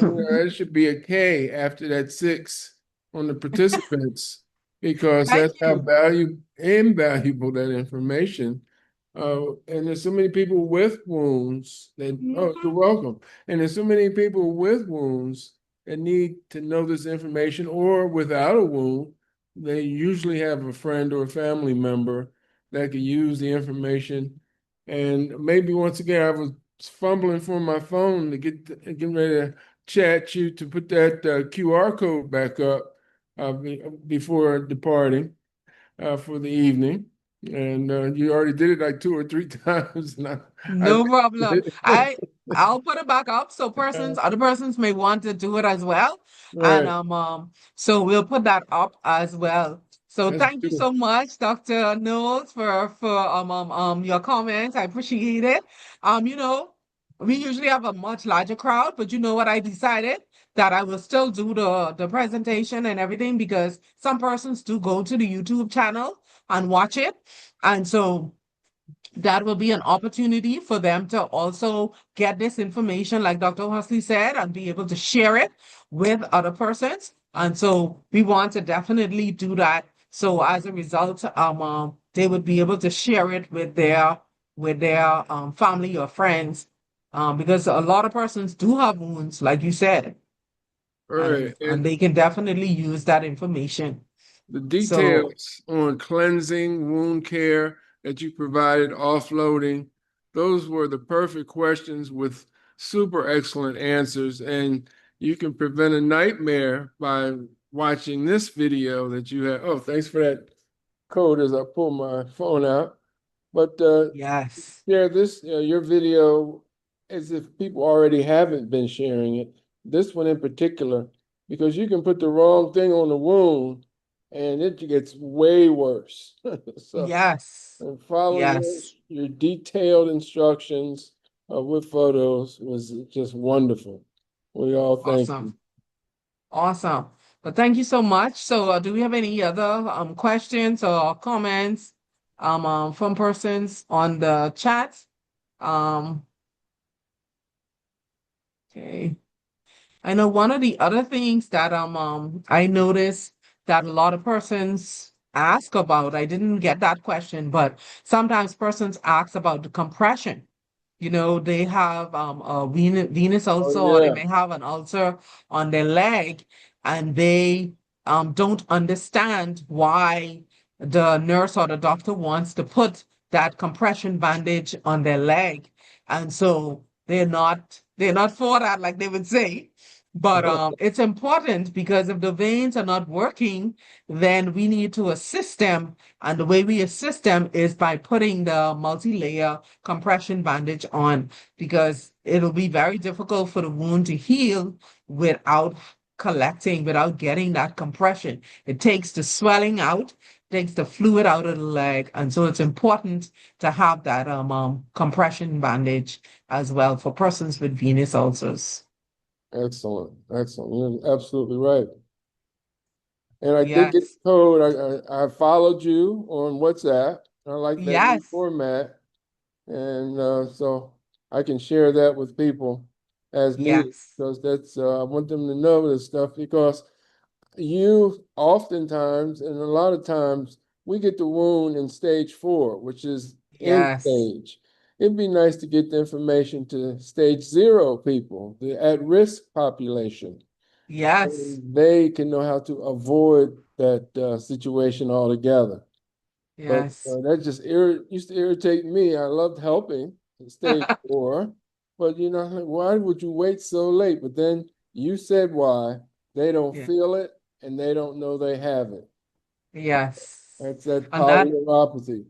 There should be a K after that six on the participants because Thank that's how you. invaluable that information. And there's so many people with wounds that, oh, you're Mhm. welcome. And there's so many people with wounds that need to know this information or without a wound, they usually have a friend or a family member that could use the information. And maybe once again, I was fumbling for my phone to getting ready to chat you to put that QR code back up before departing for the evening. And you already did it like two or three times, and I No problem. think I'll put it back up so other persons may want to do it as well. And right. so we'll put that up as well. So That's thank you beautiful. so much, Dr. Knowles, for your comments. I appreciate it. You know, we usually have a much larger crowd, but you know what I decided? That I will still do the presentation and everything because some persons do go to the YouTube channel and watch it. And so that will be an opportunity for them to also get this information, like Dr. Huxley said, and be able to share it with other persons. And so we want to definitely do that. So as a result, they would be able to share it with their family or friends, because a lot of persons do have wounds, like you said, All and right. and And they can definitely use that information. the So details on cleansing, wound care that you provided, offloading, those were the perfect questions with super excellent answers. And you can prevent a nightmare by watching this video that you have. Oh, thanks for that code as I pull my phone out. But yes, share this, your video, as if people already haven't been sharing it. This one in particular, because you can put the wrong thing on the wound and it gets way worse. So, yes, and following yes, your detailed instructions with photos was just wonderful. We all thank awesome. you. Awesome. But thank you so much. So, do we have any other questions or comments from persons on the chat? Um, okay. I know one of the other things that I noticed that a lot of persons ask about. I didn't get that question, but sometimes persons ask about the compression. They have a venous Oh ulcer, or they yeah. may have an ulcer on their leg, and they don't understand why the nurse or the doctor wants to put that compression bandage on their leg. And so they're not for that, like they would say. But it's important because if the veins are not working, then we need to assist them. And the way we assist them is by putting the multi-layer compression bandage on, because it'll be very difficult for the wound to heal without without getting that compression. It takes the swelling out, takes the fluid out of the leg. And so it's important to have that compression bandage as well for persons with venous ulcers. Excellent. Excellent. You're absolutely right. And I did get Yes. the code. I followed you on WhatsApp. I like that new Yes. format. And so I can share that with people as needed Yes. because I want them to know this stuff because you oftentimes and a lot of times we get the wound in stage 4, which is end Yes. stage. It'd be nice to get the information to stage 0 people, the at-risk population. Yes. And they can know how to avoid that situation altogether. But Yes. that just used to irritate me. I loved helping at stage 4, but like, why would you wait so late? But then you said why. They don't Yeah. feel it and they don't know they have it. Yes. That's that And that polyneuropathy.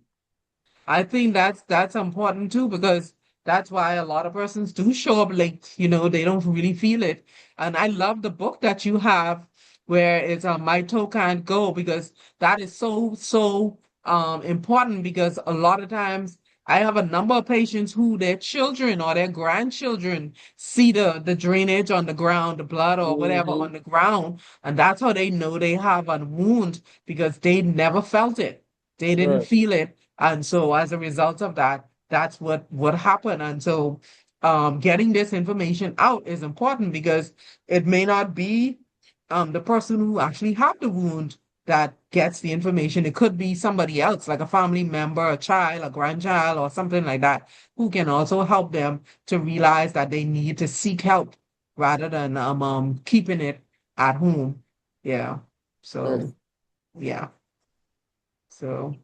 I think that's important too, because that's why a lot of persons do show up late. They don't really feel it. And I love the book that you have where it's My Toe Can't Go, because that is so important, because a lot of times I have a number of patients who their children or their grandchildren see the drainage on the ground, the blood or whatever Hmm. on the ground, and that's how they know they have a wound, because they never felt it. They didn't Right. feel it. And so as a result of that, that's what happened. And so getting this information out is important, because it may not be the person who actually have the wound that gets the information. It could be somebody else, like a family member, a child, a grandchild, or something like that, who can also help them to realize that they need to seek help rather than keeping it at home. Yeah. Nice. So yeah. So.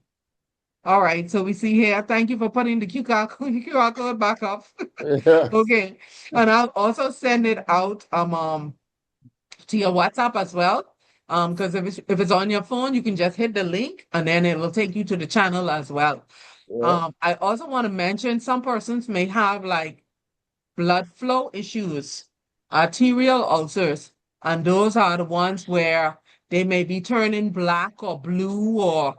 All right, so we see here. Thank you for putting the QR code back up. Yes. Okay, and I'll also send it out to your WhatsApp as well. Because if it's on your phone, you can just hit the link and then it will take you to the channel as well. Yeah. I also want to mention some persons may have like blood flow issues, arterial ulcers, and those are the ones where they may be turning black or blue, or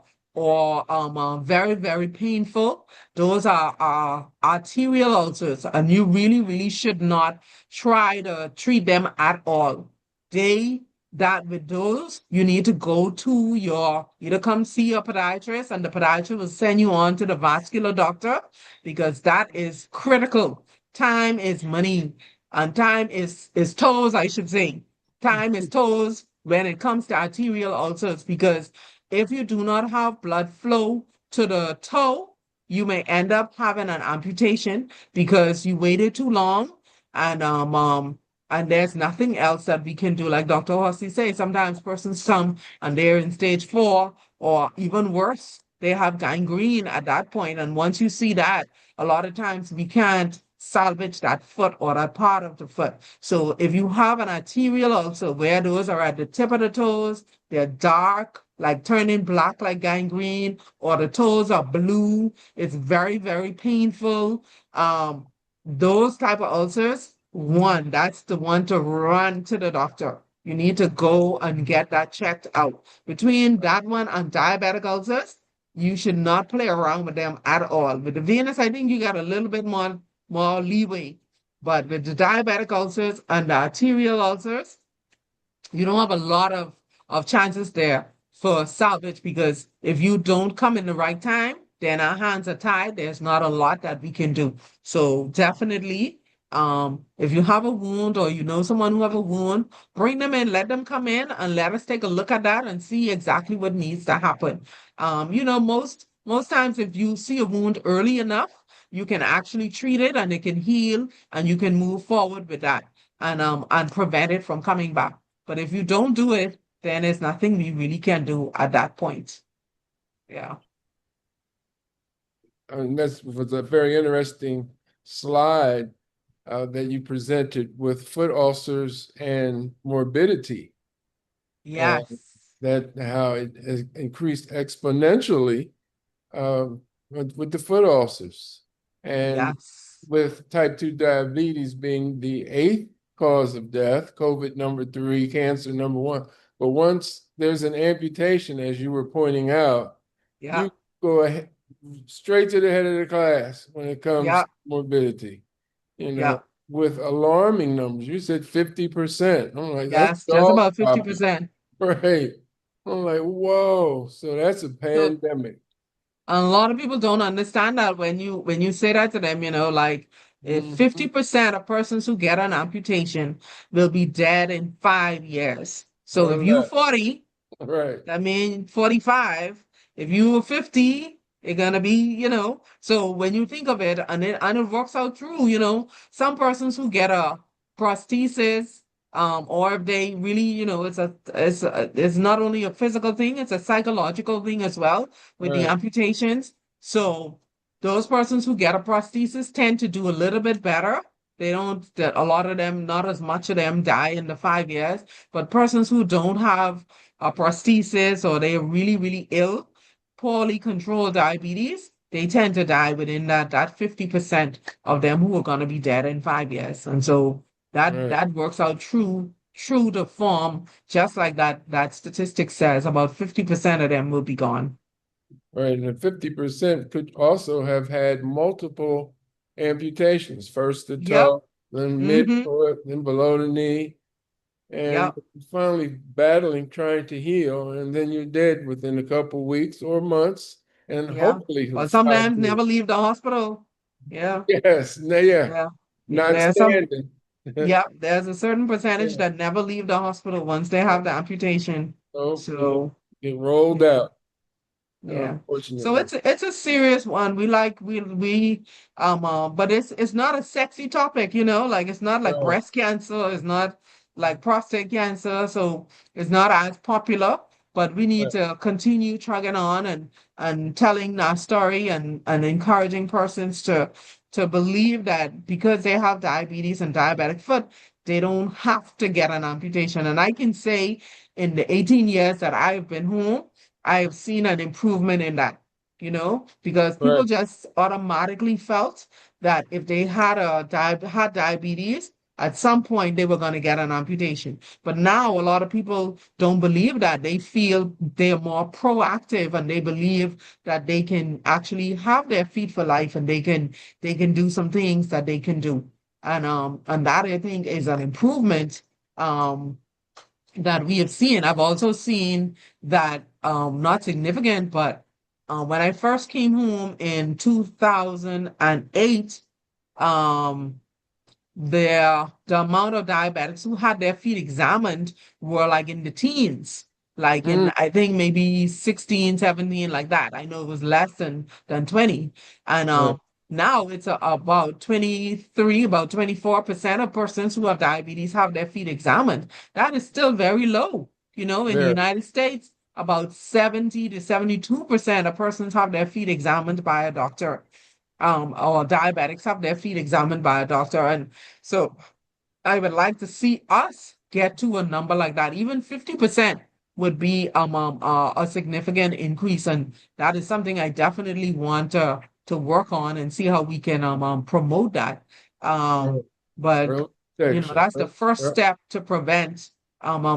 very, very painful. Those are arterial ulcers, and you really, really should not try to treat them at all. They that with those, you need to go to your either come see your podiatrist, and the podiatrist will send you on to the vascular doctor, because that is critical. Time is money, and time is toes, I should say. Time is toes when it comes to arterial ulcers, because if you do not have blood flow to the toe, you may end up having an amputation because you waited too long, and and there's nothing else that we can do. Like Dr. Horsey says, sometimes persons come and they're in stage 4, or even worse, they have gangrene at that point. And once you see that, a lot of times we can't salvage that foot or that part of the foot. So if you have an arterial ulcer where those are at the tip of the toes, they're dark, like turning black like gangrene, or the toes are blue, it's very, very painful. Those type of ulcers, that's the one to run to the doctor. You need to go and get that checked out. Between that one and diabetic ulcers, you should not play around with them at all. With the venous, I think you got a little bit more leeway. But with the diabetic ulcers and the arterial ulcers, you don't have a lot of chances there for salvage, because if you don't come in the right time, then our hands are tied. There's not a lot that we can do. So definitely If you have a wound or you know someone who have a wound, bring them in, let them come in and let us take a look at that and see exactly what needs to happen. Most times if you see a wound early enough, you can actually treat it and it can heal and you can move forward with that and prevent it from coming back. But if you don't do it, then there's nothing we really can do at that point. Yeah. And that was a very interesting slide that you presented with foot ulcers and morbidity, and Yes. that how it has increased exponentially with the foot ulcers, and Yes. with type 2 diabetes being the eighth cause of death, COVID number three, cancer number one. But once there's an amputation, as you were pointing out, Yeah. you go ahead, straight to the head of the class when it comes Yeah. to morbidity, you Yeah. know, with alarming numbers. You said 50%. I'm like, that's Yes. Just dog about popping, 50%. right? I'm like, whoa, so that's a So pandemic. a lot of people don't understand that when you say that to them, like if Mhm. 50% of persons who get an amputation will be dead in 5 years. So Or if you less, 40, right, I mean, 45, if you were 50, it's gonna be, So when you think of it, and it works out true, some persons who get a prosthesis, or if they really, it's not only a physical thing, it's a psychological thing as well with the right, amputations. So those persons who get a prosthesis tend to do a little bit better. They don't, a lot of them, not as much of them die in the 5 years, but persons who don't have a prosthesis or they're really, really ill, poorly controlled diabetes, they tend to die within that 50% of them who are going to be dead in 5 years. And so that right, that works out true to form, just like that statistic says, about 50% of them will be gone. right. And 50% could also have had multiple amputations, first the Yep. toe, then Mm-hmm. mid-foot, then below the knee, and Yep. finally battling, trying to heal, and then you're dead within a couple weeks or months, and Yeah. hopefully Or 5 sometimes years. never leave the hospital. Yeah. Yes, yeah, Yeah. Yeah. not There's some standing. Yeah, there's a certain percentage Yeah, that never leave the hospital once they have the amputation. so So, get rolled yeah, out, yeah. So unfortunately. it's a serious one. But it's not a sexy topic, like it's not like No, breast cancer, it's not like prostate cancer, so it's not as popular. But we need right, to continue trucking on and telling our story and encouraging persons to believe that because they have diabetes and diabetic foot, they don't have to get an amputation. And I can say in the 18 years that I've been home, I have seen an improvement in that, because people right, just automatically felt that if they had diabetes, at some point they were going to get an amputation. But now a lot of people don't believe that. They feel they're more proactive and they believe that they can actually have their feet for life and they can do some things that they can do. And that I think is an improvement um that we have seen. I've also seen that not significant, but when I first came home in 2008, um, the amount of diabetics who had their feet examined were like in the teens, like in mm, I think maybe 16, 17, like that. I know it was less than 20. And right, now it's about 23, about 24% of persons who have diabetes have their feet examined. That is still very low. In the there, United States, about 70 to 72% of persons have their feet examined by a doctor, or diabetics have their feet examined by a doctor. And so I would like to see us get to a number like that. Even 50% would be a significant increase. And that is something I definitely want to work on and see how we can promote that. right, Um, but real protection. that's the first Right, step to prevent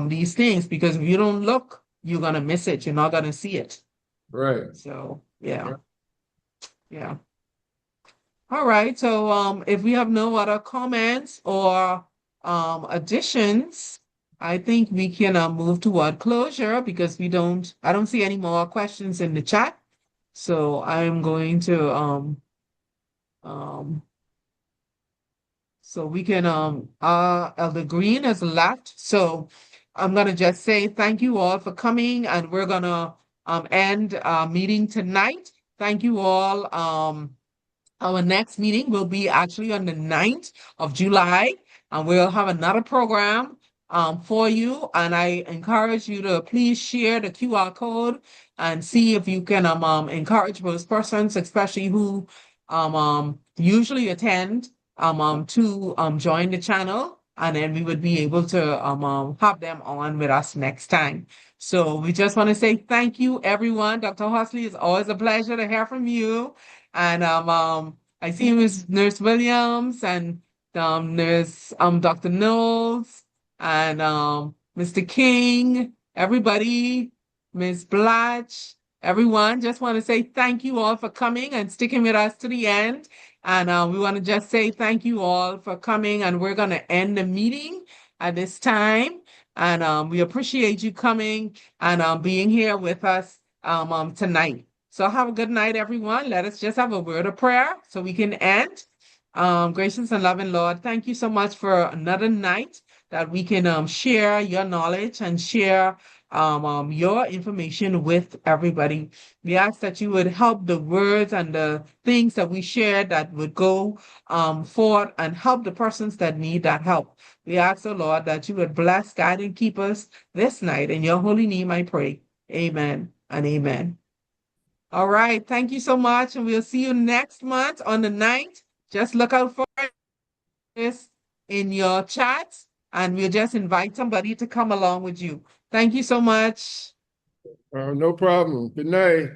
these things, because if you don't look, you're gonna miss it. You're not gonna see it. right, So yeah, right, yeah. All right. So if we have no other comments or additions, I think we can move toward closure because I don't see any more questions in the chat. So I'm going to um So we can Elder Green has left. So I'm gonna just say thank you all for coming, and we're gonna end meeting tonight. Thank you all. Our next meeting will be actually on the 9th of July, and we'll have another program for you. And I encourage you to please share the QR code and see if you can encourage those persons, especially who usually attend to join the channel. And then we would be able to have them on with us next time. So we just want to say thank you, everyone. Dr. Horsley, it's always a pleasure to hear from you. And I see Miss Nurse Williams and Nurse Dr. Knowles and Mr. King, everybody, Miss Blatch, everyone. Just want to say thank you all for coming and sticking with us to the end. And we want to just say thank you all for coming, and we're going to end the meeting at this time. And we appreciate you coming and being here with us tonight. So have a good night, everyone. Let us just have a word of prayer so we can end. Gracious and loving Lord, thank you so much for another night that we can share your knowledge and share your information with everybody. We ask that you would help the words and the things that we share that would go forward and help the persons that need that help. We ask, oh Lord, that you would bless, guide, and keep us this night. In your holy name, I pray. Amen and amen. All right. Thank you so much. And we'll see you next month on the 9th. Just look out for this in your chats, and we'll just invite somebody to come along with you. Thank you so much. No problem. Good night.